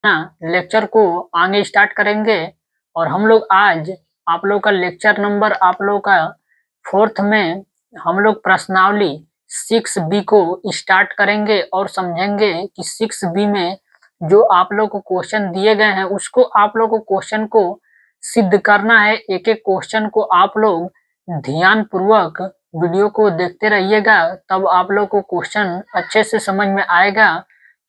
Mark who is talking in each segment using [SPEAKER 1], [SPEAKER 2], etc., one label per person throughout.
[SPEAKER 1] ना लेक्चर को आगे स्टार्ट करेंगे। और हम लोग आज आप लोग का लेक्चर नंबर आप लोग का 4th में हम लोग प्रश्नावली 6B को स्टार्ट करेंगे और समझेंगे कि 6B में जो आप लोग को क्वेश्चन दिए गए हैं उसको आप लोग को क्वेश्चन को सिद्ध करना है। एक एक क्वेश्चन को आप लोग ध्यान पूर्वक वीडियो को देखते रहिएगा, तब आप लोग को क्वेश्चन अच्छे से समझ में आएगा।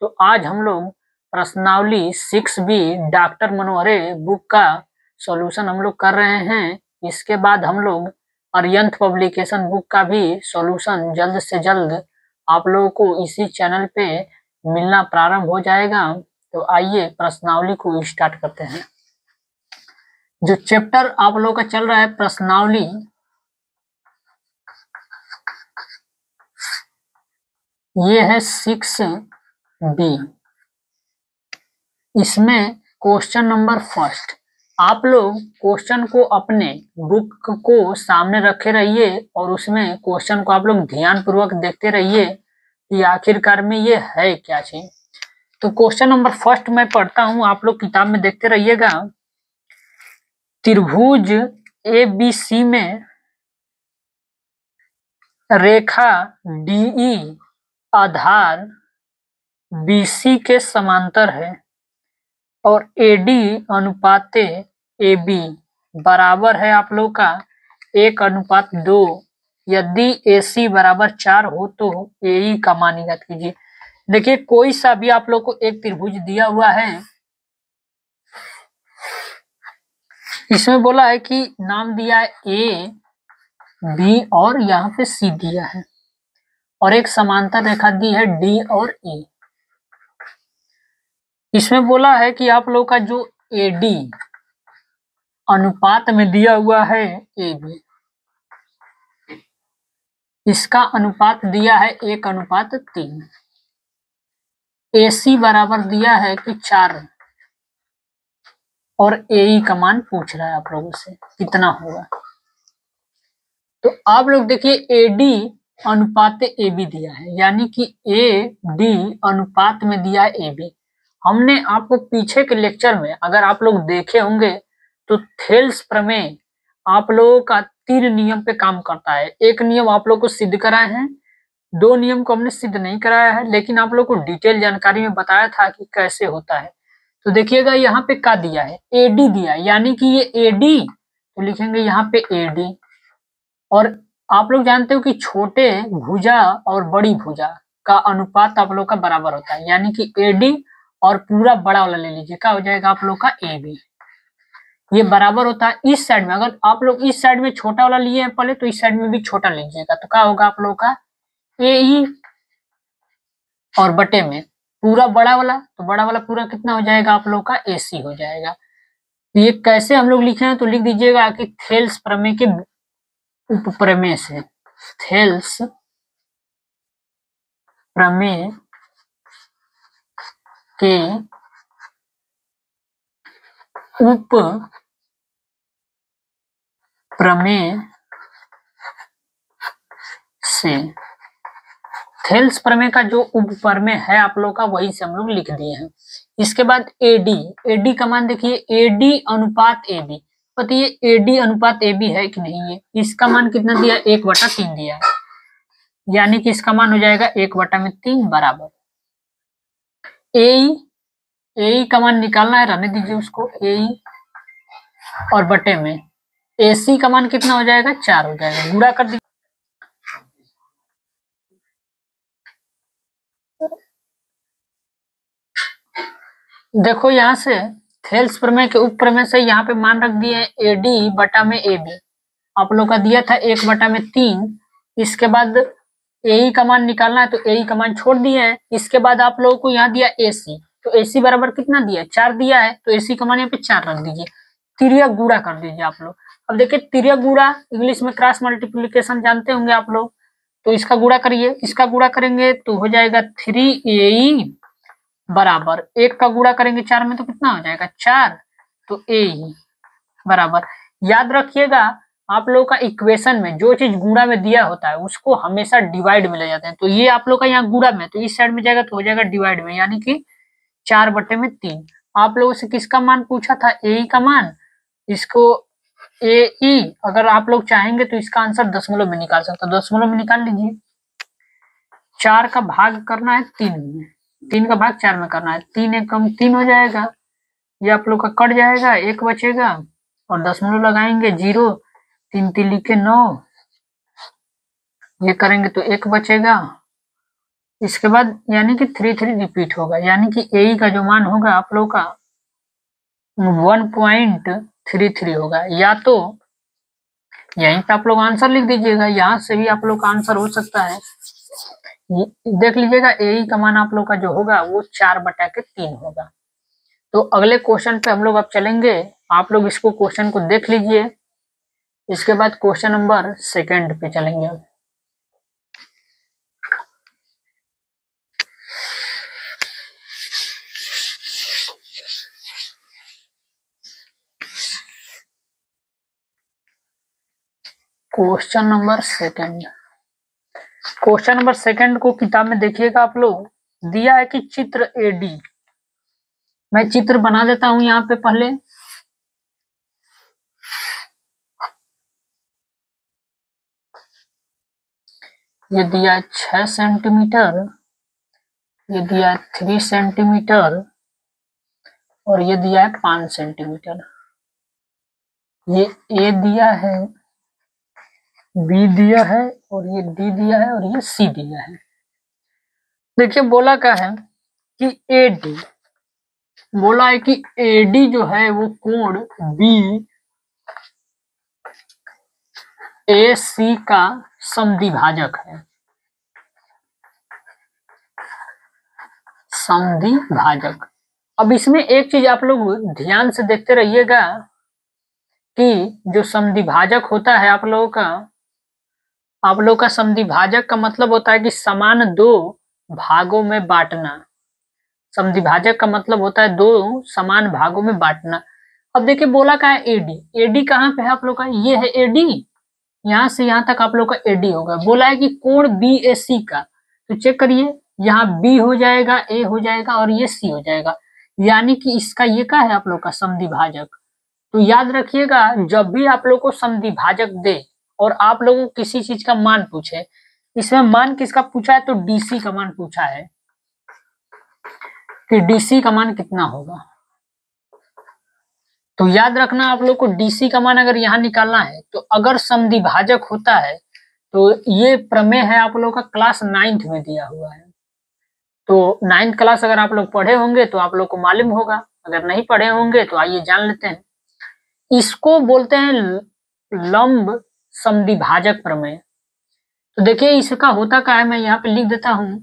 [SPEAKER 1] तो आज हम लोग प्रश्नावली 6B डॉक्टर मनोहरे बुक का सॉल्यूशन हम लोग कर रहे हैं। इसके बाद हम लोग अरिहंत पब्लिकेशन बुक का भी सॉल्यूशन जल्द से जल्द आप लोगों को इसी चैनल पे मिलना प्रारंभ हो जाएगा। तो आइए प्रश्नावली को स्टार्ट करते हैं। जो चैप्टर आप लोगों का चल रहा है प्रश्नावली, ये है 6B। इसमें क्वेश्चन नंबर फर्स्ट, आप लोग क्वेश्चन को अपने बुक को सामने रखे रहिए और उसमें क्वेश्चन को आप लोग ध्यान पूर्वक देखते रहिए कि आखिरकार में ये है क्या चीज। तो क्वेश्चन नंबर फर्स्ट मैं पढ़ता हूं, आप लोग किताब में देखते रहिएगा। त्रिभुज ABC में रेखा DE आधार BC के समांतर है और AD अनुपात AB बराबर है आप लोग का 1:2। यदि AC बराबर 4 हो तो AE का मान ज्ञात कीजिए। देखिए कोई सा भी आप लोग को एक त्रिभुज दिया हुआ है, इसमें बोला है कि नाम दिया है A B और यहाँ पे C दिया है और एक समांतर रेखा दी है D और E। इसमें बोला है कि आप लोग का जो AD अनुपात में दिया हुआ है AB, इसका अनुपात दिया है 1:3। AC बराबर दिया है कि 4 और AE का मान पूछ रहा है आप लोगों से कितना होगा। तो आप लोग देखिए AD अनुपात AB दिया है, यानी कि AD अनुपात में दिया है AB। हमने आपको पीछे के लेक्चर में अगर आप लोग देखे होंगे तो थेल्स प्रमेय आप लोगों का 3 नियम पे काम करता है। एक नियम आप लोग को सिद्ध कराए हैं, 2 नियम को हमने सिद्ध नहीं कराया है, लेकिन आप लोग को डिटेल जानकारी में बताया था कि कैसे होता है। तो देखिएगा यहाँ पे क्या दिया है, AD दिया है, यानी कि ये AD, तो लिखेंगे यहाँ पे AD। और आप लोग जानते हो कि छोटे भुजा और बड़ी भुजा का अनुपात आप लोग का बराबर होता है, यानी कि AD और पूरा बड़ा वाला ले लीजिए, क्या हो जाएगा आप लोग का AB। ये बराबर होता है इस साइड में, अगर आप लोग इस साइड में छोटा वाला लिए हैं पहले तो इस साइड में भी छोटा लीजिएगा, तो क्या होगा आप लोग का AE और बटे में पूरा बड़ा वाला, तो बड़ा वाला पूरा कितना हो जाएगा आप लोग का AC हो जाएगा। तो ये कैसे हम लोग लिखे हैं, तो लिख दीजिएगा कि थेल्स प्रमेय के उपप्रमेय से, थेल्स प्रमेय के उप प्रमेय से, थेल्स प्रमेय का जो उप प्रमेय है आप लोग का वही से हम लोग लिख दिए हैं। इसके बाद AD का मान देखिए AD अनुपात AB, बताइए AD अनुपात AB है कि नहीं है। इसका मान कितना दिया, 1/3 दिया है, यानी कि इसका मान हो जाएगा 1/3 बराबर AE का मान निकालना है, रहने दीजिए उसको, AE और बटे में AC का मान कितना हो जाएगा, 4 हो जाएगा, गुणा कर दीजिए। देखो यहाँ से थेल्स प्रमेय के उप प्रमेय से यहाँ पे मान रख दिए AD बटा में AB, आप लोग का दिया था 1/3। इसके बाद AE का मान निकालना है तो AE का मान छोड़ दिए हैं। इसके बाद आप लोगों को यहाँ दिया AC, तो AC बराबर कितना दिया, 4 दिया है, तो AC का मान यहाँ पे 4 रख दीजिए, तिर्यक गुणा कर दीजिए आप लोग। अब देखिए तिर्यक गुणा इंग्लिश में क्रॉस मल्टीप्लीकेशन जानते होंगे आप लोग, तो इसका गुणा करिए, इसका गुणा करेंगे तो हो जाएगा 3AE बराबर 1 का गुणा करेंगे 4 में तो कितना हो जाएगा 4, तो AE बराबर, याद रखिएगा आप लोग का इक्वेशन में जो चीज गुणा में दिया होता है उसको हमेशा डिवाइड में ले जाते हैं। तो ये आप लोग का यहाँ गुणा में, तो इस साइड में जाएगा तो हो जाएगा डिवाइड में, यानी कि 4/3। आप लोगों से किसका मान पूछा था, ए का मान। इसको ए ई अगर आप लोग चाहेंगे तो इसका आंसर दशमलव में निकाल सकते हो, दशमलव में निकाल लीजिए। 4 का भाग करना है 3 में, 3 का भाग 4 में करना है, 3 एकम 3 हो जाएगा, ये आप लोग का कट जाएगा, 1 बचेगा और दशमलव लगाएंगे 0, 3 3 लिखे 9, ये करेंगे तो 1 बचेगा। इसके बाद यानी कि 3 3 रिपीट होगा, यानी कि ए का जो मान होगा आप लोग का 1.33 होगा। या तो यहीं पे आप लोग आंसर लिख दीजिएगा, यहाँ से भी आप लोग का आंसर हो सकता है। देख लीजिएगा ए का मान आप लोग का जो होगा वो 4/3 होगा। तो अगले क्वेश्चन पे हम लोग अब चलेंगे, आप लोग इसको क्वेश्चन को देख लीजिए। इसके बाद क्वेश्चन नंबर 2 पे चलेंगे। क्वेश्चन नंबर 2, क्वेश्चन नंबर 2 को किताब में देखिएगा आप लोग, दिया है कि चित्र एडी, मैं चित्र बना देता हूं यहाँ पे पहले। ये दिया 6 सेंटीमीटर, ये दिया 3 सेंटीमीटर और ये दिया है 5 सेंटीमीटर। ये ए दिया है, बी दिया है और ये डी दिया है और ये सी दिया है। देखिए बोला क्या है कि एडी, बोला है कि एडी जो है वो कोण बी ए सी का समद्विभाजक है, समद्विभाजक। अब इसमें एक चीज आप लोग ध्यान से देखते रहिएगा कि जो समद्विभाजक होता है आप लोगों का समद्विभाजक का मतलब होता है कि समान 2 भागों में बांटना। समद्विभाजक का मतलब होता है 2 समान भागों में बांटना। अब देखिए बोला क्या है एडी, एडी कहाँ पे है आप लोग का, ये है एडी, यहाँ से यहाँ तक आप लोग का एडी होगा। बोला है कि कोण बी ए सी का, तो चेक करिए यहाँ बी हो जाएगा, ए हो जाएगा और ये सी हो जाएगा, यानी कि इसका ये क्या है आप लोग का समद्विभाजक। तो याद रखिएगा जब भी आप लोग को समद्विभाजक दे और आप लोगों को किसी चीज का मान पूछे, इसमें मान किसका पूछा है तो डीसी का मान पूछा है कि डीसी का मान कितना होगा। तो याद रखना आप लोग को डीसी का मान अगर यहाँ निकालना है तो अगर समद्विभाजक होता है तो ये प्रमेय है आप लोग का क्लास 9th में दिया हुआ है। तो 9th क्लास अगर आप लोग पढ़े होंगे तो आप लोग को मालूम होगा, अगर नहीं पढ़े होंगे तो आइए जान लेते हैं। इसको बोलते हैं लंब समद्विभाजक प्रमेय। तो देखिए इसका होता क्या है, मैं यहाँ पे लिख देता हूं।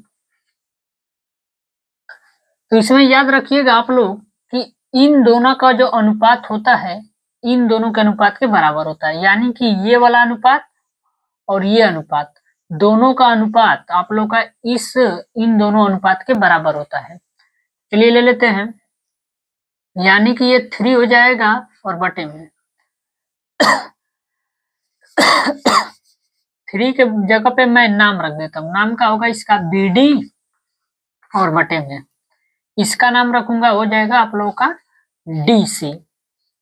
[SPEAKER 1] तो इसमें याद रखिएगा आप लोग कि इन दोनों का जो अनुपात होता है इन दोनों के अनुपात के बराबर होता है, यानी कि ये वाला अनुपात और ये अनुपात, दोनों का अनुपात आप लोग का इन दोनों अनुपात के बराबर होता है। चलिए ले लेते हैं, यानी कि ये 3 हो जाएगा और बटे में 3 के जगह पे मैं नाम रख देता हूँ, नाम का होगा इसका बीडी और बटे में इसका नाम रखूंगा हो जाएगा आप लोगों का डीसी।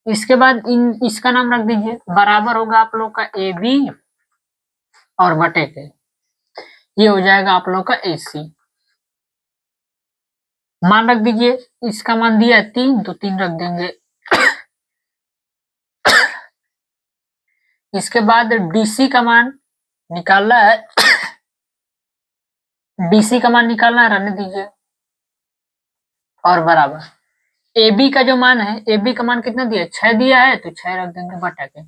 [SPEAKER 1] इसके बाद इसका नाम रख दीजिए, बराबर होगा आप लोग का ए बी और बटे पे ये हो जाएगा आप लोग का एसी। मान रख दीजिए, इसका मान दिया है 3 तो 3 रख देंगे। इसके बाद डीसी का मान निकालना है, डीसी का मान निकालना है, रहने दीजिए और बराबर AB का जो मान है, AB का मान कितना दिया है 6 दिया है तो 6 रख देंगे बटा के।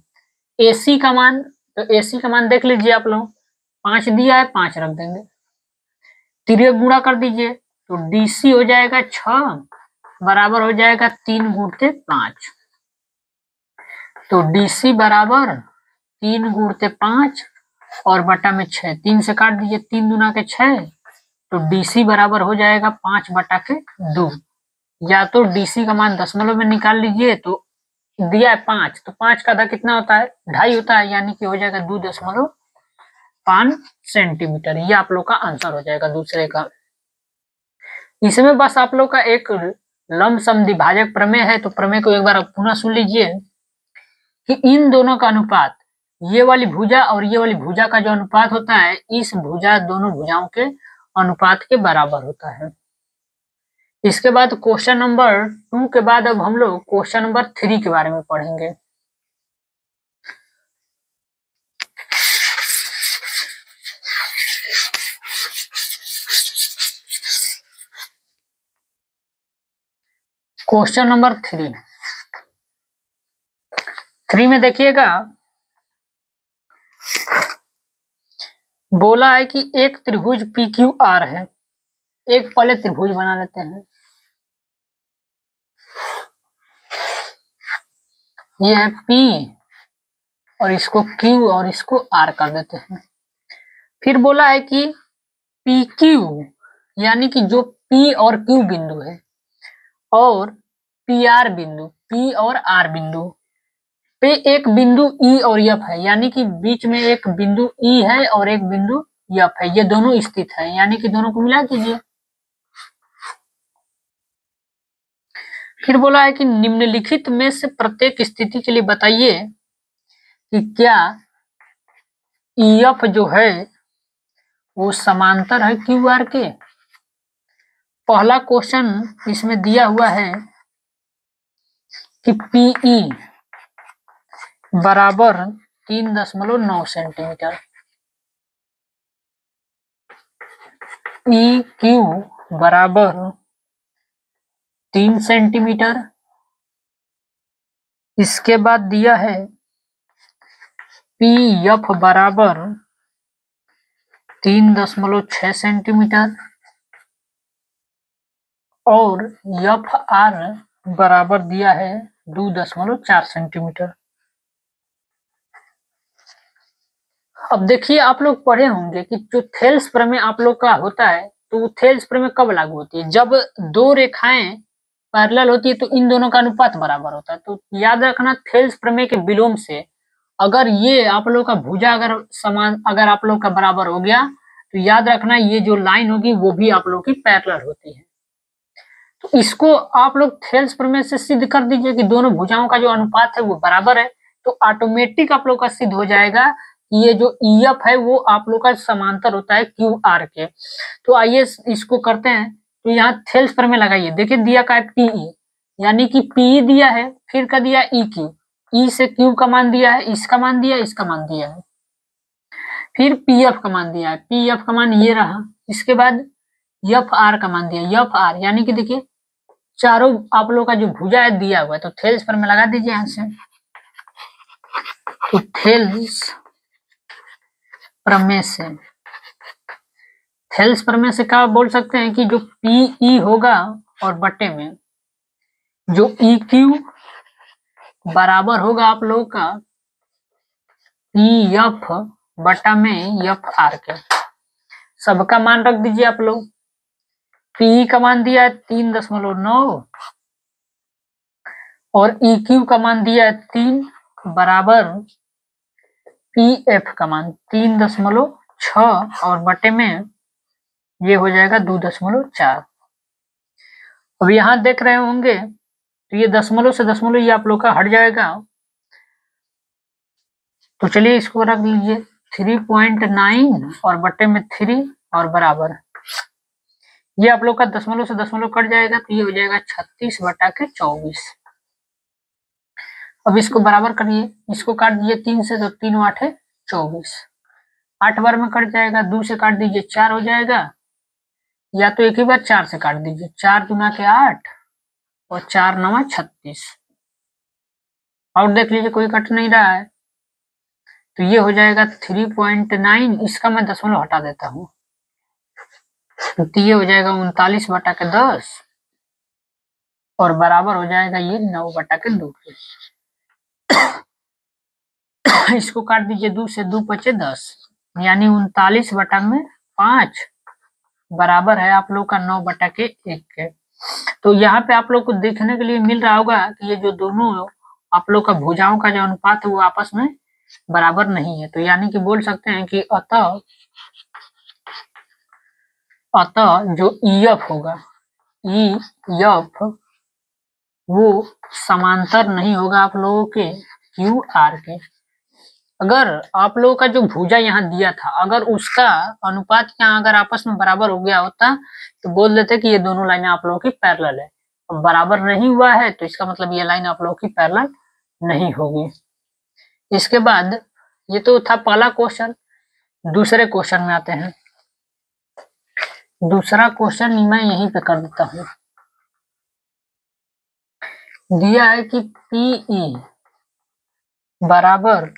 [SPEAKER 1] AC का मान, तो AC का मान देख लीजिए आप लोग 5 दिया है 5 रख देंगे, तिर्यक गुणा कर दीजिए तो DC हो जाएगा 6 बराबर हो जाएगा 3 गुणते 5। तो DC बराबर 3 गुणते 5 और बटा में 6, 3 से काट दीजिए, 3 दूना के 6 तो DC बराबर हो जाएगा 5 बटा के 2। या तो DC का मान दशमलव में निकाल लीजिए, तो दिया है 5 तो 5 का आधा कितना होता है 2.5 होता है, यानी कि हो जाएगा 2.5 सेंटीमीटर। ये आप लोग का आंसर हो जाएगा दूसरे का। इसमें बस आप लोग का एक लमसम द्विभाजक प्रमेय है, तो प्रमेय को एक बार पुनः सुन लीजिए कि इन दोनों का अनुपात, ये वाली भुजा और ये वाली भुजा का जो अनुपात होता है, इस भुजा दोनों भुजाओं के अनुपात के बराबर होता है। इसके बाद क्वेश्चन नंबर 2 के बाद अब हम लोग क्वेश्चन नंबर 3 के बारे में पढ़ेंगे। क्वेश्चन नंबर 3 में देखिएगा, बोला है कि एक त्रिभुज PQR है। एक पहले त्रिभुज बना लेते हैं। ये है P और इसको Q और इसको R कर देते हैं। फिर बोला है कि PQ यानी कि जो P और Q बिंदु है और PR बिंदु, P और R बिंदु पे एक बिंदु E और F है, यानी कि बीच में एक बिंदु E है और एक बिंदु F है, ये दोनों स्थित है, यानी कि दोनों को मिला दीजिए। फिर बोला है कि निम्नलिखित में से प्रत्येक स्थिति के लिए बताइए कि क्या EF जो है वो समांतर है QR के। पहला क्वेश्चन इसमें दिया हुआ है कि PE बराबर 3.9 सेंटीमीटर, EQ बराबर 3 सेंटीमीटर। इसके बाद दिया है PF बराबर 3.6 सेंटीमीटर और FR बराबर दिया है 2.4 सेंटीमीटर। अब देखिए, आप लोग पढ़े होंगे कि जो थेल्स प्रमेय आप लोग का होता है, तो थेल्स प्रमेय कब लागू होती है, जब दो रेखाएं पैरेलल होती है तो इन दोनों का अनुपात बराबर होता है। तो याद रखना, थेल्स प्रमेय के विलोम से अगर ये आप लोग का भुजा अगर आप लोग का बराबर हो गया, तो याद रखना ये जो लाइन होगी वो भी आप लोग की पैरेलल होती है। तो इसको आप लोग थेल्स प्रमेय से सिद्ध कर दीजिए कि दोनों भुजाओं का जो अनुपात है वो बराबर है, तो ऑटोमेटिक आप लोग का सिद्ध हो जाएगा कि ये जो EF है वो आप लोग का समांतर होता है QR के। तो आइए इसको करते हैं। तो यहाँ थेल्स प्रमेय लगाइए। देखिए दिया का है PE, यानी कि PE दिया है, फिर का दिया EQ, E से Q का मान दिया है, इसका मान दिया है, इसका मान दिया है, फिर PF का मान दिया है, PF का मान ये रहा। इसके बाद FR का मान दिया, FR यानी कि देखिए चारों आप लोग का जो भुजा है दिया हुआ है, तो थेल्स प्रमेय लगा दीजिए यहाँ से। तो थेल्स प्रमेय से क्या बोल सकते हैं कि जो PE होगा और बटे में जो EQ बराबर होगा आप लोगों का PF बटा में FR के। सबका मान रख दीजिए आप लोग। PE का मान दिया है 3.9 और EQ का मान दिया है 3 बराबर PF का मान 3.6 और बटे में ये हो जाएगा 2.4। अब यहाँ देख रहे होंगे तो ये दशमलव से दशमलव ये आप लोग का हट जाएगा। तो चलिए इसको रख लीजिए 3.9 और बटे में 3 और बराबर, ये आप लोग का दशमलव से दशमलव कट जाएगा, तो ये हो जाएगा 36/24। अब इसको बराबर करिए, इसको काट दीजिए 3 से, तो 3 8 24, 8 बार में कट जाएगा, 2 से काट दीजिए 4 हो जाएगा, या तो एक ही बार 4 से काट दीजिए, 4 दूना के 8 और 4 9 36। और देख लीजिए कोई कट नहीं रहा है, तो ये हो जाएगा 3.9। इसका मैं दशमलव हटा देता हूँ, तो ये हो जाएगा 39/10 और बराबर हो जाएगा ये 9/2। इसको काट दीजिए, 2 से 2 × 5 = 10, यानी 39/5 बराबर है आप लोग का 9/1 के। तो यहाँ पे आप लोग को देखने के लिए मिल रहा होगा कि ये जो दोनों आप लोग का भुजाओं का जो अनुपात है वो आपस में बराबर नहीं है। तो यानी कि बोल सकते हैं कि अतः जो EF होगा, EF वो समांतर नहीं होगा आप लोगों के क्यू आर के। अगर आप लोगों का जो भुजा यहाँ दिया था, अगर उसका अनुपात यहाँ अगर आपस में बराबर हो गया होता तो बोल देते कि ये दोनों लाइनें आप लोगों की पैरेलल है। अब बराबर नहीं हुआ है तो इसका मतलब ये लाइन आप लोगों की पैरेलल नहीं होगी। इसके बाद ये तो था पहला क्वेश्चन। दूसरे क्वेश्चन में आते हैं। दूसरा क्वेश्चन मैं यहीं पे कर देता हूँ। दिया है कि PE बराबर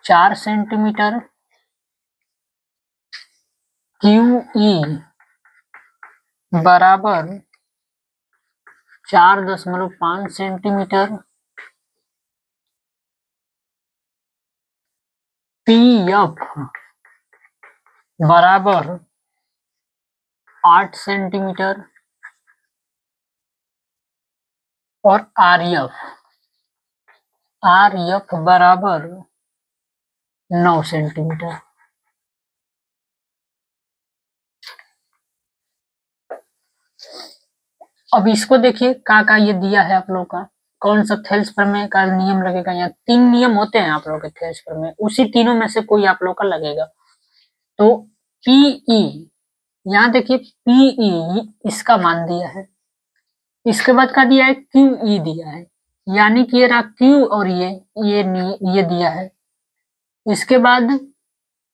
[SPEAKER 1] 4 सेंटीमीटर, QE बराबर 4.5 सेंटीमीटर, PF बराबर 8 सेंटीमीटर और RF बराबर 9 सेंटीमीटर। अब इसको देखिए का ये दिया है आप लोग का, कौन सा थेल्स प्रमेय का नियम लगेगा। यहाँ 3 नियम होते हैं आप लोग के थेल्स प्रमेय, उसी तीनों में से कोई आप लोग का लगेगा। तो PE, यहाँ देखिए PE इसका मान दिया है, इसके बाद का दिया है QE दिया है, यानी कि ये रहा Q और ये दिया है। इसके बाद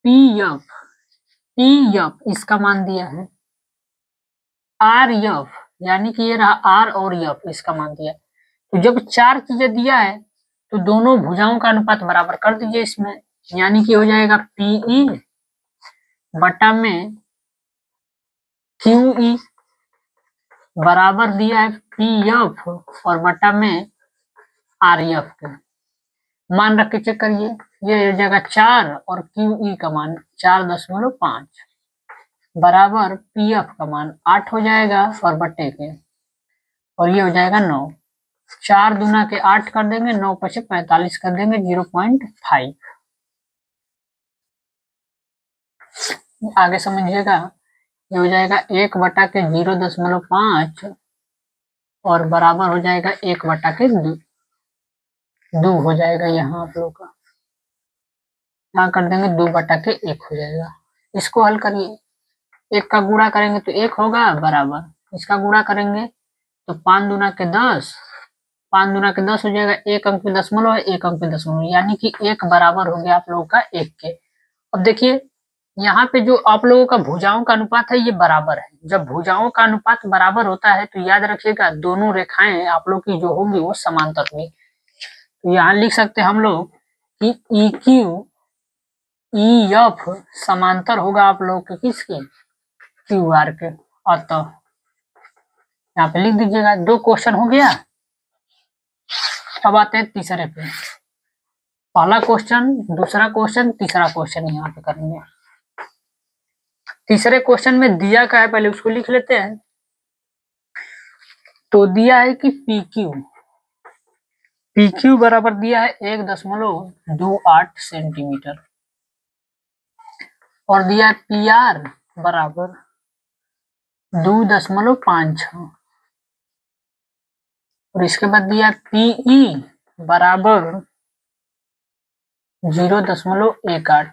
[SPEAKER 1] PF इसका मान दिया है, RF यानी कि ये रहा R और F इसका मान दिया है। तो जब 4 चीजें दिया है तो दोनों भुजाओं का अनुपात बराबर कर दीजिए इसमें, यानी कि हो जाएगा PE बटा में QE बराबर दिया है PF और बटा में RF के। मान रख के चेक करिए, ये हो जाएगा 4 और QE का मान 4.5 बराबर PF का मान 8 हो जाएगा और बटे के, और ये हो जाएगा 9। 4 दूना के 8 कर देंगे, 9 पचे 45 कर देंगे, 0.5। आगे समझिएगा, ये हो जाएगा 1 बटा के 0.5 और बराबर हो जाएगा 1 बटा के 2 हो जाएगा। यहाँ आप लोग का यहाँ कर देंगे 2 बटा के 1 हो जाएगा। इसको हल करिए, 1 का गुणा करेंगे तो 1 होगा बराबर, इसका गुणा करेंगे तो 5 दूना के 10, 5 दूना के 10 हो जाएगा, 1 अंक पे दशमलव है, 1 अंक पे दशमलव, यानी कि 1 बराबर हो गया आप लोगों का 1 के। अब देखिए यहाँ पे जो आप लोगों का भुजाओं का अनुपात है ये बराबर है। जब भुजाओं का अनुपात बराबर होता है तो याद रखिएगा दोनों रेखाएं आप लोग की जो होंगी वो समांतर होंगी। तो यहाँ लिख सकते हैं हम लोग कि EQ EF समांतर होगा आप लोग के किसके, QR के। अतः यहाँ पे लिख दीजिएगा। 2 क्वेश्चन हो गया। अब आते हैं तीसरे पे। पहला क्वेश्चन, दूसरा क्वेश्चन, तीसरा क्वेश्चन यहाँ पे करेंगे। तीसरे क्वेश्चन में दिया क्या है पहले उसको लिख लेते हैं। तो दिया है कि PQ बराबर दिया है 1.28 सेंटीमीटर और दिया है PR बराबर 2.56 और इसके बाद दिया PE बराबर 0.18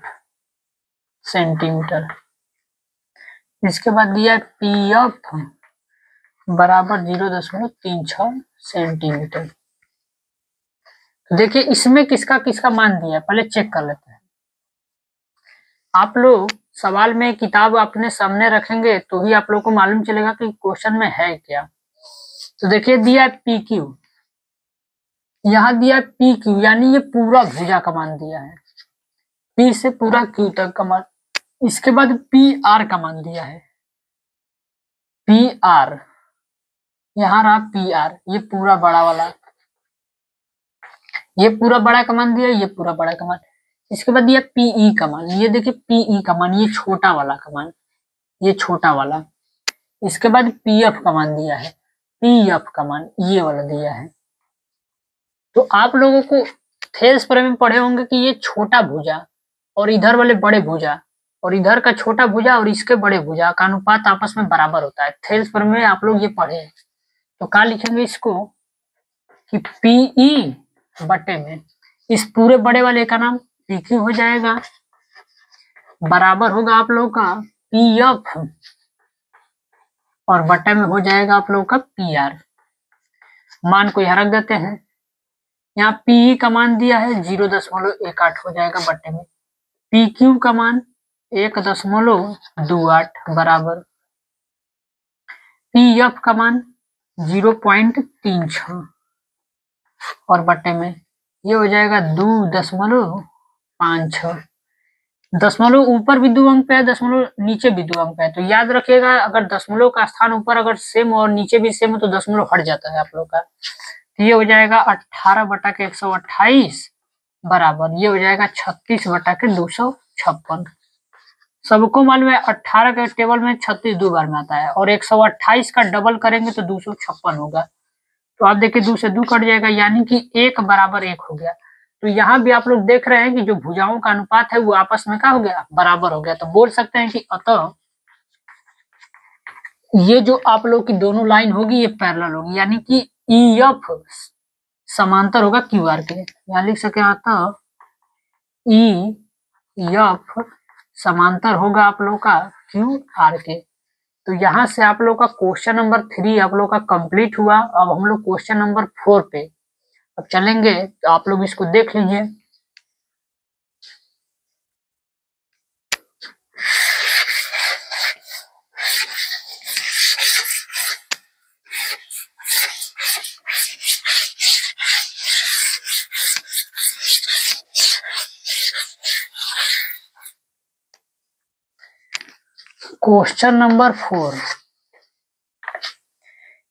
[SPEAKER 1] सेंटीमीटर। इसके बाद दिया PF बराबर 0.36 सेंटीमीटर। तो देखिए इसमें किसका किसका मान दिया है पहले चेक कर लेते हैं। आप लोग सवाल में किताब अपने सामने रखेंगे तो ही आप लोग को मालूम चलेगा कि क्वेश्चन में है क्या। तो देखिए दिया है PQ, यहाँ दिया है PQ यानी ये पूरा भुजा का मान दिया है, P से पूरा Q तक का मान। इसके बाद PR का मान दिया है, PR यहाँ रहा PR, ये पूरा बड़ा वाला, ये पूरा बड़ा का मान दिया, ये पूरा बड़ा का मान। इसके बाद दिया PE का मान, ये देखिए PE का मान, ये छोटा वाला का मान, ये छोटा वाला। इसके बाद PF का मान दिया है, PF का मान ये वाला दिया है। तो आप लोगों को थेल्स प्रमेय में पढ़े होंगे कि ये छोटा भुजा और इधर वाले बड़े भुजा और इधर का छोटा भुजा और इसके बड़े भुजा का अनुपात आपस में बराबर होता है। थेल्स प्रमेय में आप लोग ये पढ़े हैं। तो क्या लिखेंगे इसको कि पीई बटे में इस पूरे बड़े वाले का नाम पीक्यू हो जाएगा, बराबर होगा आप लोगों का पीएफ और बटे में हो जाएगा आप लोगों का पीआर। मान को यहाँ रख देते हैं, यहाँ पीई का मान दिया है 0.18 हो जाएगा बटे में, पीक्यू का मान 1.28 बराबर पीएफ का मान 0.36 और बटे में ये हो जाएगा 2.56। दशमलव ऊपर भी 2 अंक पे है, दशमलव नीचे भी 2 अंक पे है। तो याद रखिएगा अगर दशमलव का स्थान ऊपर अगर सेम और नीचे भी सेम हो तो दशमलव हट जाता है आप लोग का। तो ये हो जाएगा 18/128 बराबर ये हो जाएगा 36/256। सबको मालूम है 18 के टेबल में 36 2 बार में आता है और 128 का डबल करेंगे तो 256 होगा। तो आप देखिए 2 से 2 कट जाएगा यानी कि 1 बराबर 1 हो गया। तो यहाँ भी आप लोग देख रहे हैं कि जो भुजाओं का अनुपात है वो आपस में क्या हो गया, बराबर हो गया। तो बोल सकते हैं कि अतः ये जो आप लोग की दोनों लाइन होगी ये पैरेलल होगी, यानी कि ईएफ समांतर होगा क्यूआर के। यहाँ लिख सके अतः ईएफ समांतर होगा आप लोग का क्यूआर के। तो यहाँ से आप लोग का क्वेश्चन नंबर 3 आप लोग का कंप्लीट हुआ। अब हम लोग क्वेश्चन नंबर 4 पे अब चलेंगे, तो आप लोग इसको देख लीजिए। क्वेश्चन नंबर 4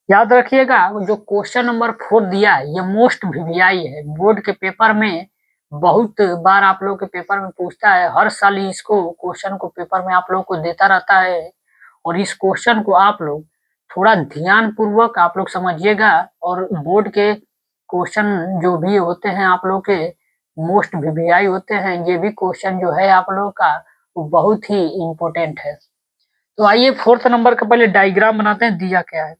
[SPEAKER 1] याद रखिएगा, जो क्वेश्चन नंबर 4 दिया है ये मोस्ट वीवीआई है। बोर्ड के पेपर में बहुत बार आप लोग के पेपर में पूछता है, हर साल इसको क्वेश्चन को पेपर में आप लोग को देता रहता है। और इस क्वेश्चन को आप लोग थोड़ा ध्यान पूर्वक आप लोग समझिएगा। और बोर्ड के क्वेश्चन जो भी होते हैं आप लोग के मोस्ट वीवीआई होते हैं, ये भी क्वेश्चन जो है आप लोग का वो बहुत ही इम्पोर्टेंट है। तो आइए 4th नंबर का पहले डायग्राम बनाते हैं, दिया क्या है।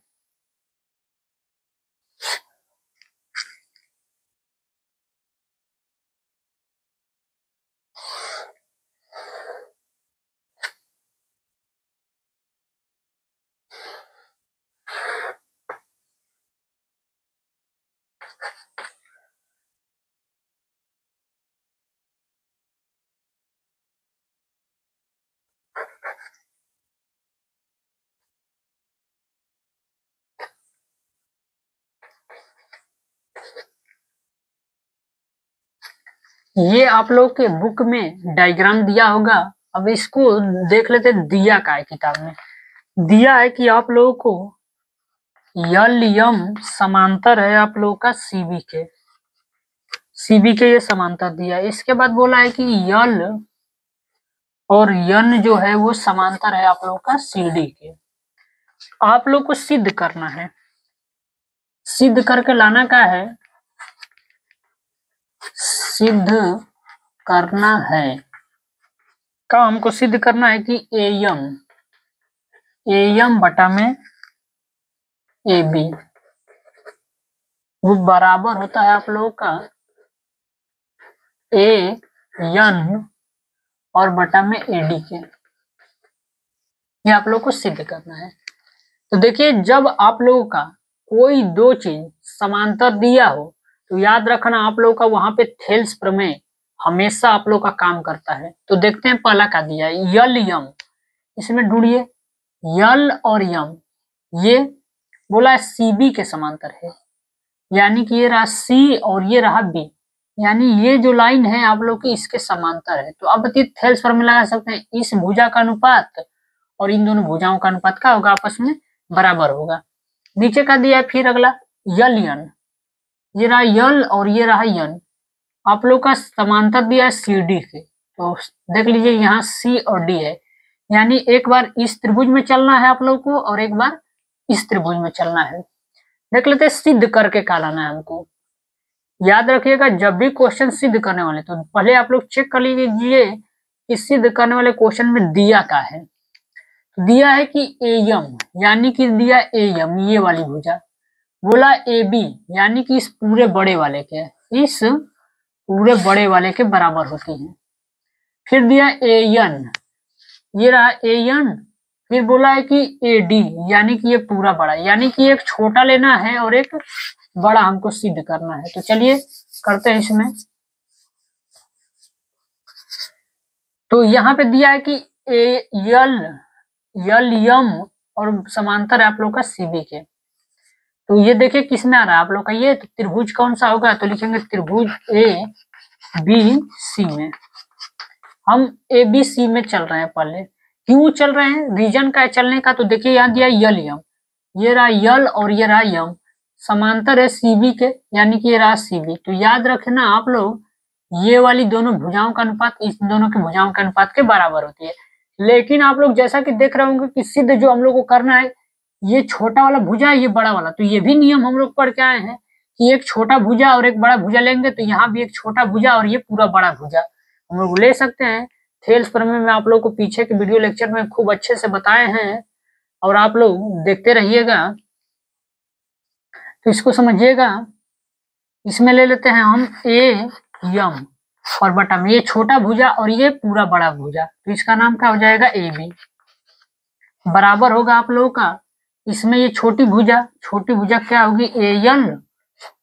[SPEAKER 1] ये आप लोग के बुक में डायग्राम दिया होगा। अब इसको देख लेते हैं दिया का है किताब में। दिया है कि आप लोगों को यल यम समांतर है आप लोगों का सीबी के, सीबी के ये समांतर दिया है। इसके बाद बोला है कि यल और यन जो है वो समांतर है आप लोगों का सीडी के। आप लोग को सिद्ध करना है, सिद्ध करके लाना का है, सिद्ध करना है का हमको सिद्ध करना है कि एयम बटा में ए बी वो बराबर होता है आप लोगों का ए यन और बटा में एडी के। ये आप लोग को सिद्ध करना है। तो देखिए जब आप लोगों का कोई दो चीज समांतर दिया हो तो याद रखना आप लोग का वहां पे थेल्स प्रमेय हमेशा आप लोग का काम करता है। तो देखते हैं पहला का दिया है यल यम, इसमें ढूंढिए यल और यम, ये बोला है सीबी के समांतर है, यानी कि ये रहा सी और ये रहा बी, यानी ये जो लाइन है आप लोग की इसके समांतर है। तो अब थेल्स प्रमेय लगा सकते हैं, इस भुजा का अनुपात और इन दोनों भुजाओं का अनुपात का होगा, आपस में बराबर होगा। नीचे का दिया है फिर अगला यल यन, ये रहा यल और ये रहा यन, आप लोग का समांतर दिया है सी डी के। तो देख लीजिए यहाँ सी और डी है, यानी एक बार इस त्रिभुज में चलना है आप लोग को और एक बार इस त्रिभुज में चलना है। देख लेते हैं सिद्ध करके क्या लाना है हमको। याद रखिएगा जब भी क्वेश्चन सिद्ध करने वाले तो पहले आप लोग चेक कर लीजिए कि सिद्ध करने वाले क्वेश्चन में दिया क्या है। दिया है कि एयम, यानी कि दिया एयम ये वाली भुजा, बोला ए बी यानी कि इस पूरे बड़े वाले के, इस पूरे बड़े वाले के बराबर होती है। फिर दिया ए एन, ये रहा ए एन। फिर बोला है कि ए डी यानी कि ये पूरा बड़ा, यानी कि एक छोटा लेना है और एक बड़ा हमको सिद्ध करना है। तो चलिए करते हैं इसमें। तो यहाँ पे दिया है कि ए यल यल यम और समांतर है आप लोग का सीबी के। तो ये देखिए किस में आ रहा है आप लोग का, ये तो त्रिभुज कौन सा होगा, तो लिखेंगे त्रिभुज ए बी सी में। हम ए बी सी में चल रहे हैं पहले। क्यों चल रहे हैं, रीजन का है चलने का, तो देखिए यहाँ दिया यल यम, ये रहा यल और ये रहा यम, समांतर है सीबी के, यानी कि ये रहा सीबी। तो याद रखना आप लोग, ये वाली दोनों भुजाओं का अनुपात इस दोनों की भुजाओं के अनुपात के बराबर होती है। लेकिन आप लोग जैसा कि देख रहे होंगे कि सिद्ध जो हम लोग को करना है, ये छोटा वाला भुजा है, ये बड़ा वाला। तो ये भी नियम हम लोग पढ़ के आए हैं कि एक छोटा भुजा और एक बड़ा भुजा लेंगे, तो यहाँ भी एक छोटा भुजा और ये पूरा बड़ा भुजा हम लोग ले सकते हैं। थेल्स प्रमेय में आप लोग को पीछे के वीडियो लेक्चर में खूब अच्छे से बताए हैं, और आप लोग देखते रहिएगा। तो इसको समझिएगा। इसमें ले लेते हैं हम ए यम और बटा में, ये छोटा भुजा और ये पूरा बड़ा भुजा, तो इसका नाम क्या हो जाएगा, ए बी। बराबर होगा आप लोगों का, इसमें ये छोटी भुजा क्या होगी, ए एल,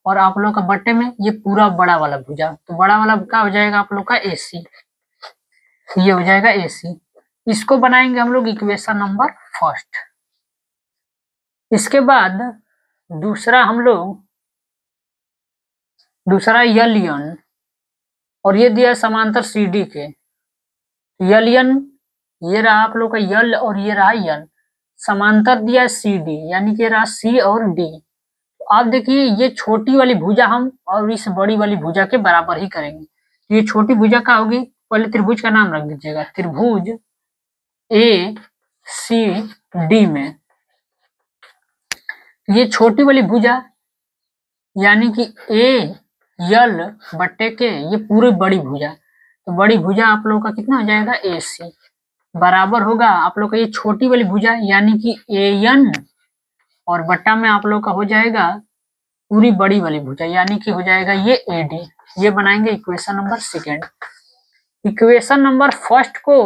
[SPEAKER 1] और आप लोग का बटे में ये पूरा बड़ा वाला भुजा, तो बड़ा वाला क्या हो जाएगा आप लोग का ए सी, ये हो जाएगा ए सी। इसको बनाएंगे हम लोग इक्वेशन नंबर फर्स्ट। इसके बाद दूसरा हम लोग, दूसरा यल यन, और ये दिया समांतर सी डी के। यल यन ये रहा आप लोग का यल और ये रहा यन, समांतर दिया सी डी यानी कि रहा सी और डी। तो आप देखिए ये छोटी वाली भुजा हम और इस बड़ी वाली भुजा के बराबर ही करेंगे। तो ये छोटी भुजा क्या होगी, पहले त्रिभुज का नाम रख दीजिएगा, त्रिभुज ए सी डी में ये छोटी वाली भुजा यानी कि ए यल बट्टे के ये पूरी बड़ी भुजा, तो बड़ी भुजा आप लोगों का कितना हो जाएगा, ए सी, बराबर होगा आप लोग का ये छोटी वाली भुजा यानी कि ए एन, और बट्टा में आप लोग का हो जाएगा पूरी बड़ी वाली भुजा यानी कि हो जाएगा ये ए डी। ये बनाएंगे equation number second. Equation number first को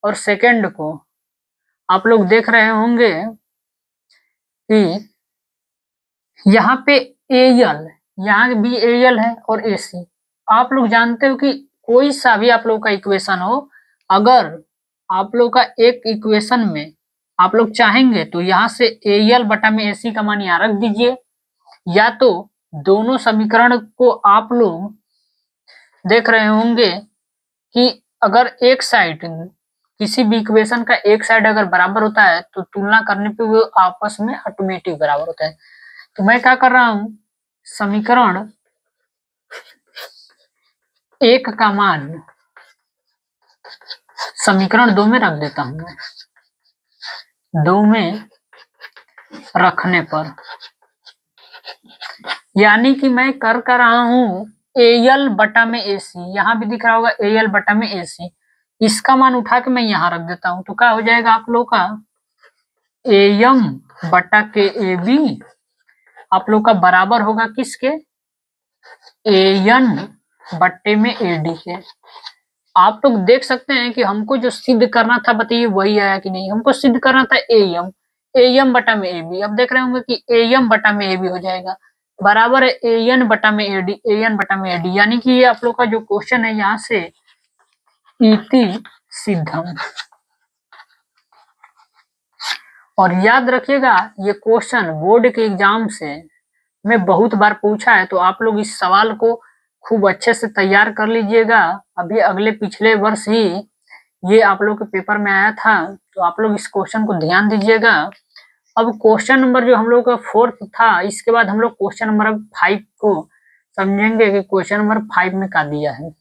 [SPEAKER 1] और सेकेंड को आप लोग देख रहे होंगे कि यहाँ पे ए यल, यहाँ भी ए यल है और ए सी। आप लोग जानते हो कि कोई सा भी आप लोग का इक्वेशन हो, अगर आप लोग का एक इक्वेशन में आप लोग चाहेंगे तो यहाँ से ए यल बटा में ए सी का मान यहाँ रख दीजिए, या तो दोनों समीकरण को आप लोग देख रहे होंगे कि अगर एक साइड किसी भी इक्वेशन का एक साइड अगर बराबर होता है तो तुलना करने पे वो आपस में ऑटोमेटिक बराबर होता है। तो मैं क्या कर रहा हूं, समीकरण एक का मान समीकरण दो में रख देता हूं मैं, दो में रखने पर यानी कि मैं कर रहा हूं ए एल बटा में ए सी, यहां भी दिख रहा होगा ए एल बटा में ए सी, इसका मान उठा के मैं यहां रख देता हूं। तो क्या हो जाएगा आप लोग का ए एम बटा के ए बी आप लोग का बराबर होगा किसके, ए एन बट्टे में ए डी के। आप लोग देख सकते हैं कि हमको जो सिद्ध करना था बताइए वही आया कि नहीं, हमको सिद्ध करना था ए एम बटा में ए बी। अब देख रहे होंगे कि ए एम बटा में ए बी हो जाएगा बराबर है ए एन बटा में ए डी, ए एन बटा में ए डी, यानी कि ये आप लोग का जो क्वेश्चन है यहाँ से इति सिद्धम। और याद रखिएगा ये क्वेश्चन बोर्ड के एग्जाम से में बहुत बार पूछा है, तो आप लोग इस सवाल को खूब अच्छे से तैयार कर लीजिएगा। अभी अगले पिछले वर्ष ही ये आप लोग के पेपर में आया था, तो आप लोग इस क्वेश्चन को ध्यान दीजिएगा। अब क्वेश्चन नंबर जो हम लोग का फोर्थ था, इसके बाद हम लोग क्वेश्चन नंबर 5 को समझेंगे कि क्वेश्चन नंबर 5 में क्या दिया है।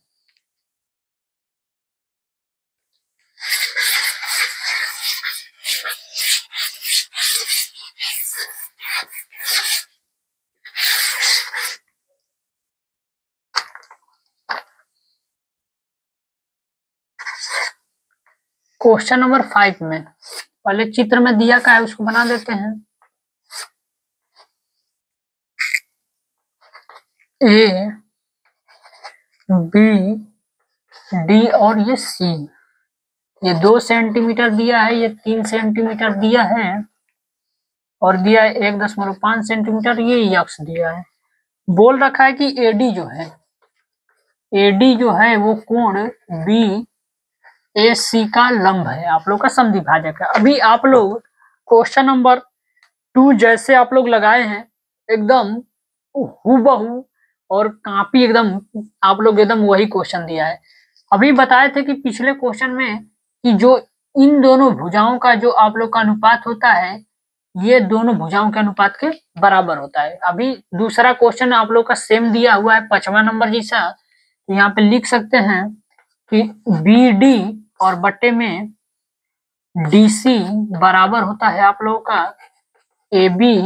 [SPEAKER 1] क्वेश्चन नंबर 5 में पहले चित्र में दिया क्या है उसको बना देते हैं। ए बी डी और ये सी, ये 2 सेंटीमीटर दिया है, ये 3 सेंटीमीटर दिया है और दिया है 1.5 सेंटीमीटर, ये यक्स दिया है। बोल रखा है कि एडी जो है वो कोण बी ए सी का लंब है, आप लोग का समद्विभाजक है। अभी आप लोग क्वेश्चन नंबर 2 जैसे आप लोग लगाए हैं एकदम हूबहू और कॉपी एकदम आप लोग एकदम वही क्वेश्चन दिया है। अभी बताए थे कि पिछले क्वेश्चन में कि जो इन दोनों भुजाओं का जो आप लोग का अनुपात होता है, ये दोनों भुजाओं के अनुपात के बराबर होता है। अभी दूसरा क्वेश्चन आप लोग का सेम दिया हुआ है 5वां नंबर जैसा, तो यहाँ पे लिख सकते हैं कि बी डी और बट्टे में डी सी बराबर होता है आप लोगों का ए बी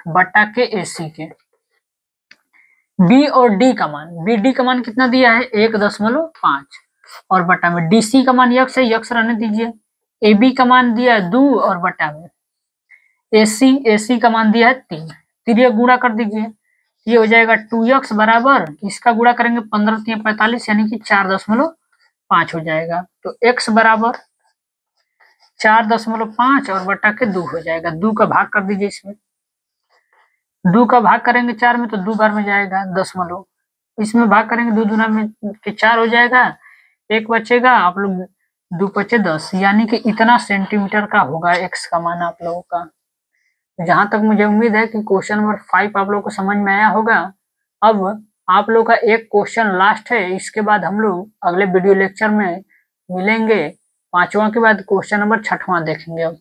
[SPEAKER 1] बट्टा के ए सी के। बी और डी का मान, बी डी का मान कितना दिया है 1.5 और बट्टा में डी सी का मान यक्स है, यक्स रहने दीजिए। ए बी का मान दिया है 2 और बट्टा में ए सी का मान दिया है 3, फिर ये गुणा कर दीजिए, ये हो जाएगा 2x बराबर, इसका गुणा करेंगे 15 3 45 यानी कि 4.5 हो जाएगा। तो x बराबर 4.5 और बट्टा के 2 हो जाएगा। 2 का भाग कर दीजिए, इसमें 2 का भाग करेंगे 4 में तो 2 बार में जाएगा दशमलव, इसमें भाग करेंगे 2 दूना में के 4 हो जाएगा, 1 बचेगा, आप लोग 2 बचे 10, यानी कि इतना सेंटीमीटर का होगा x का मान आप लोगों का। जहां तक मुझे उम्मीद है कि क्वेश्चन नंबर 5 आप लोगों को समझ में आया होगा। अब आप लोग का एक क्वेश्चन लास्ट है, इसके बाद हम लोग अगले वीडियो लेक्चर में मिलेंगे। 5वां के बाद क्वेश्चन नंबर 6वां देखेंगे। अब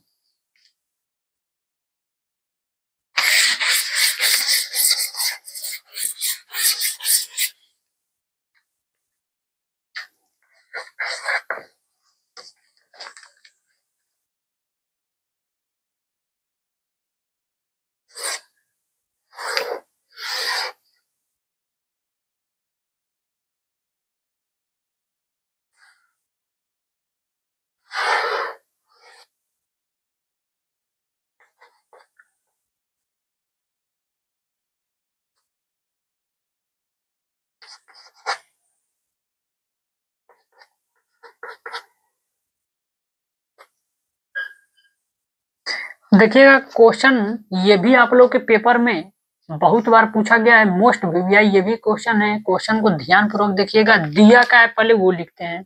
[SPEAKER 1] देखिएगा क्वेश्चन ये भी आप लोग के पेपर में बहुत बार पूछा गया है, मोस्ट वीवीआई ये भी क्वेश्चन है। क्वेश्चन को ध्यान पूर्वक देखिएगा। दिया का है, पहले वो लिखते हैं।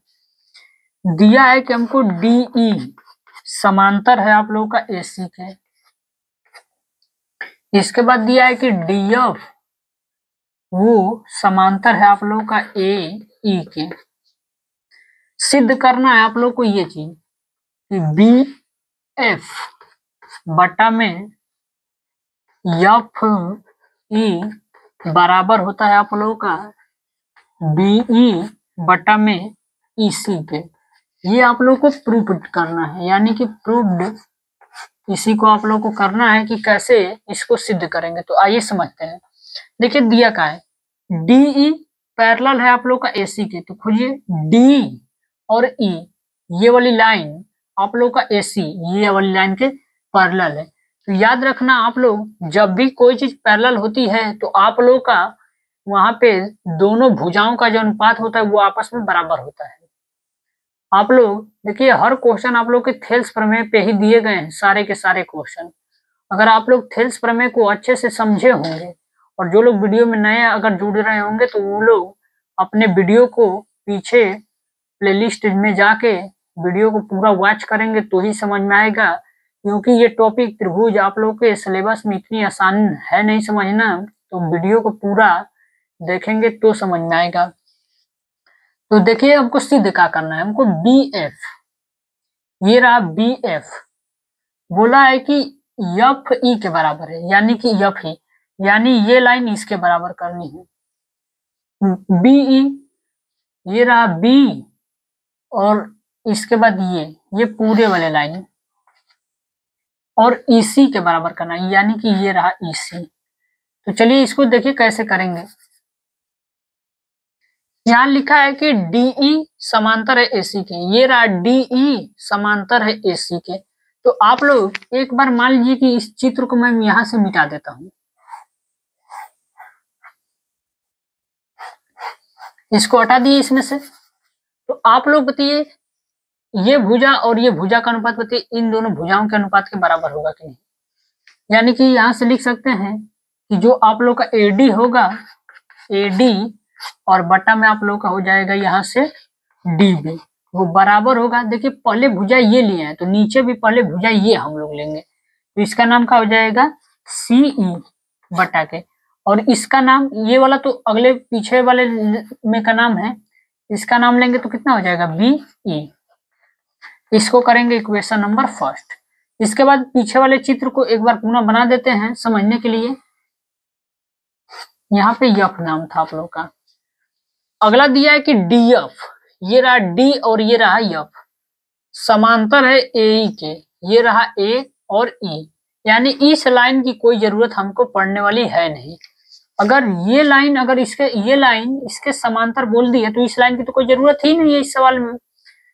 [SPEAKER 1] दिया है कि हमको डीई समांतर है आप लोगों का एसी के, इसके बाद दिया है कि डीएफ वो समांतर है आप लोगों का ए ई के। सिद्ध करना है आप लोग को ये चीज कि बी एफ बटा में एफ ई बराबर होता है आप लोगों का बीई बटा में ईसी के। ये आप लोग को प्रूव करना है, यानी कि प्रूव्ड इसी को आप लोग को करना है कि कैसे इसको सिद्ध करेंगे। तो आइए समझते हैं। देखिए दिया का है डीई पैरेलल है आप लोग का एसी के, तो खोजिए डी और ई ये वाली लाइन आप लोग का एसी ये वाली लाइन के पैरेलल है। तो याद रखना आप लोग जब भी कोई चीज पैरेलल होती है तो आप लोग का वहां पे दोनों भुजाओं का जो अनुपात होता है वो आपस में बराबर होता है। आप लोग देखिए हर क्वेश्चन आप लोग के थेल्स प्रमेय पे ही दिए गए हैं, सारे के सारे क्वेश्चन। अगर आप लोग थेल्स प्रमेय को अच्छे से समझे होंगे और जो लोग वीडियो में नए अगर जुड़ रहे होंगे तो वो लोग अपने वीडियो को पीछे प्लेलिस्ट में जाके वीडियो को पूरा वॉच करेंगे तो ही समझ में आएगा, क्योंकि ये टॉपिक त्रिभुज आप लोग के सिलेबस में इतनी आसान है नहीं समझना, तो वीडियो को पूरा देखेंगे तो समझ में आएगा। तो देखिए हमको सिद्ध क्या करना है, हमको बी एफ, ये रहा बी एफ, बोला है कि एफ ई के बराबर है, यानी कि एफ ई यानी ये लाइन इसके बराबर करनी है। बीई ये रहा बी और इसके बाद ये पूरे वाले लाइन और ईसी के बराबर करना है, यानी कि ये रहा ईसी। तो चलिए इसको देखिए कैसे करेंगे। यहाँ लिखा है कि डीई समांतर है एसी के, ये रहा डीई समांतर है एसी के। तो आप लोग एक बार मान लीजिए कि इस चित्र को मैं यहां से मिटा देता हूं, इसको हटा दिए इसमें से। तो आप लोग बताइए ये भुजा और ये भुजा का अनुपात बताइए इन दोनों भुजाओं के अनुपात के बराबर होगा कि नहीं। यानी कि यहां से लिख सकते हैं कि जो आप लोग का एडी होगा, एडी और बटा में आप लोग का हो जाएगा यहाँ से डीबी, वो बराबर होगा। देखिए पहले भुजा ये लिए हैं तो नीचे भी पहले भुजा ये हम लोग लेंगे, तो इसका नाम क्या हो जाएगा सीई बटा के, और इसका नाम ये वाला तो अगले पीछे वाले में का नाम है, इसका नाम लेंगे तो कितना हो जाएगा बीई। इसको करेंगे इक्वेशन नंबर फर्स्ट। इसके बाद पीछे वाले चित्र को एक बार पुनः बना देते हैं समझने के लिए। यहाँ पे यफ नाम था आप लोग का, अगला दिया है कि डीएफ, ये रहा डी और ये रहा यफ, समांतर है ए के, ये रहा ए और ई, यानी इस लाइन की कोई जरूरत हमको पड़ने वाली है नहीं। अगर ये लाइन अगर ये लाइन इसके समांतर बोल दी है तो इस लाइन की तो कोई जरूरत ही नहीं है इस सवाल में।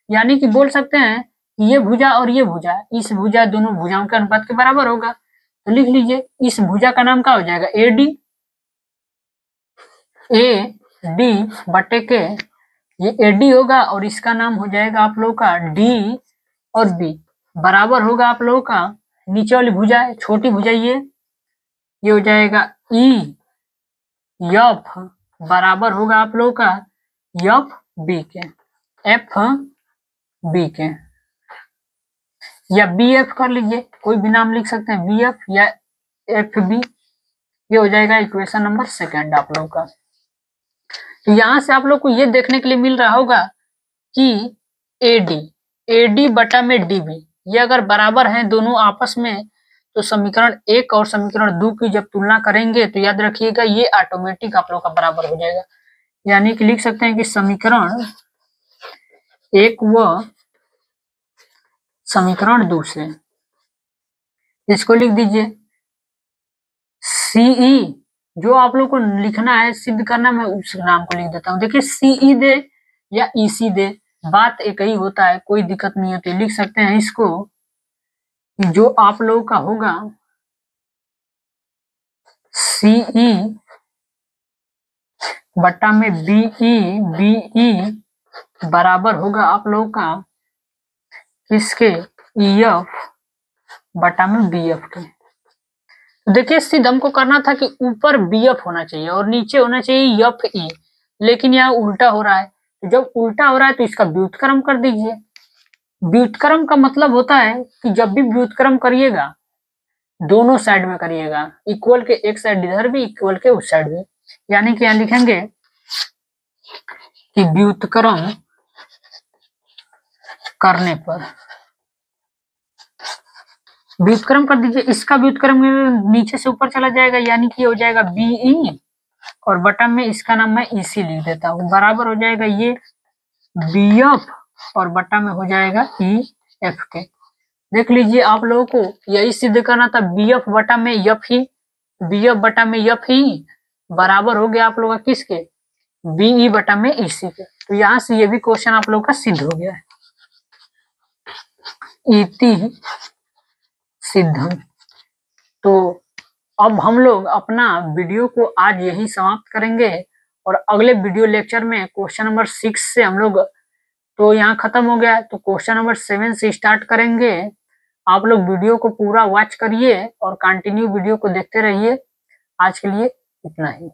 [SPEAKER 1] यानी कि बोल सकते हैं कि ये भुजा और ये भुजा, इस भुजा दोनों भुजाओं के अनुपात के बराबर होगा। तो लिख लीजिए इस भुजा का नाम क्या हो जाएगा एडी, ए डी बटे के, ये एडी होगा और इसका नाम हो जाएगा आप लोग का डी और बी, बराबर होगा आप लोगों का नीचे वाली भुजा है छोटी भुजा ये हो जाएगा ई एफ, बराबर होगा आप लोगों का एफ बी के, एफ बी के, या बी एफ कर लीजिए, कोई भी नाम लिख सकते हैं बी एफ या एफ बी। ये हो जाएगा इक्वेशन नंबर सेकंड आप लोगों का। तो यहां से आप लोग को ये देखने के लिए मिल रहा होगा कि एडी बटा में डीबी ये अगर बराबर हैं दोनों आपस में, तो समीकरण 1 और समीकरण 2 की जब तुलना करेंगे तो याद रखिएगा ये ऑटोमेटिक आप लोग का बराबर हो जाएगा। यानी कि लिख सकते हैं कि समीकरण 1 व समीकरण 2 से, इसको लिख दीजिए सीई, जो आप लोग को लिखना है सिद्ध करना, मैं उस नाम को लिख देता हूँ। देखिए सीई दे या ईसी दे बात एक ही होता है, कोई दिक्कत नहीं होती। लिख सकते हैं इसको जो आप लोगों का होगा सीई बटा में बीई बराबर होगा आप लोगों का किसके ईएफ बटा में बीएफ के। तो देखिए सिद्ध हमको करना था कि ऊपर बीएफ होना चाहिए और नीचे होना चाहिए एफ ई, लेकिन यहाँ उल्टा हो रहा है। तो जब उल्टा हो रहा है तो इसका व्युत्क्रम कर दीजिए। व्युत्क्रम का मतलब होता है कि जब भी व्युत्क्रम करिएगा दोनों साइड में करिएगा, इक्वल के एक साइड इधर भी इक्वल के उस साइड भी। यानी कि यहाँ लिखेंगे कि व्युत्क्रम करने पर, व्युत्क्रम कर दीजिए, इसका व्युत्क्रम नीचे से ऊपर चला जाएगा यानी कि हो जाएगा बीई और बटा में इसका नाम मैं ईसी लिख देता हूँ, बराबर हो जाएगा ये बीएफ और बटा में हो जाएगा ई एफ के। देख लीजिए आप लोगों को यही सिद्ध करना था, बीएफ बटा में एफ ही, बीएफ बटा में एफ ही बराबर हो गया आप लोग का किसके बीई बटा में ईसी के। तो यहाँ से ये भी क्वेश्चन आप लोग का सिद्ध हो गया है, इति सिद्धम। तो अब हम लोग अपना वीडियो को आज यही समाप्त करेंगे और अगले वीडियो लेक्चर में क्वेश्चन नंबर 6 से हम लोग, तो यहाँ खत्म हो गया तो क्वेश्चन नंबर 7 से स्टार्ट करेंगे। आप लोग वीडियो को पूरा वॉच करिए और कंटिन्यू वीडियो को देखते रहिए। आज के लिए इतना ही।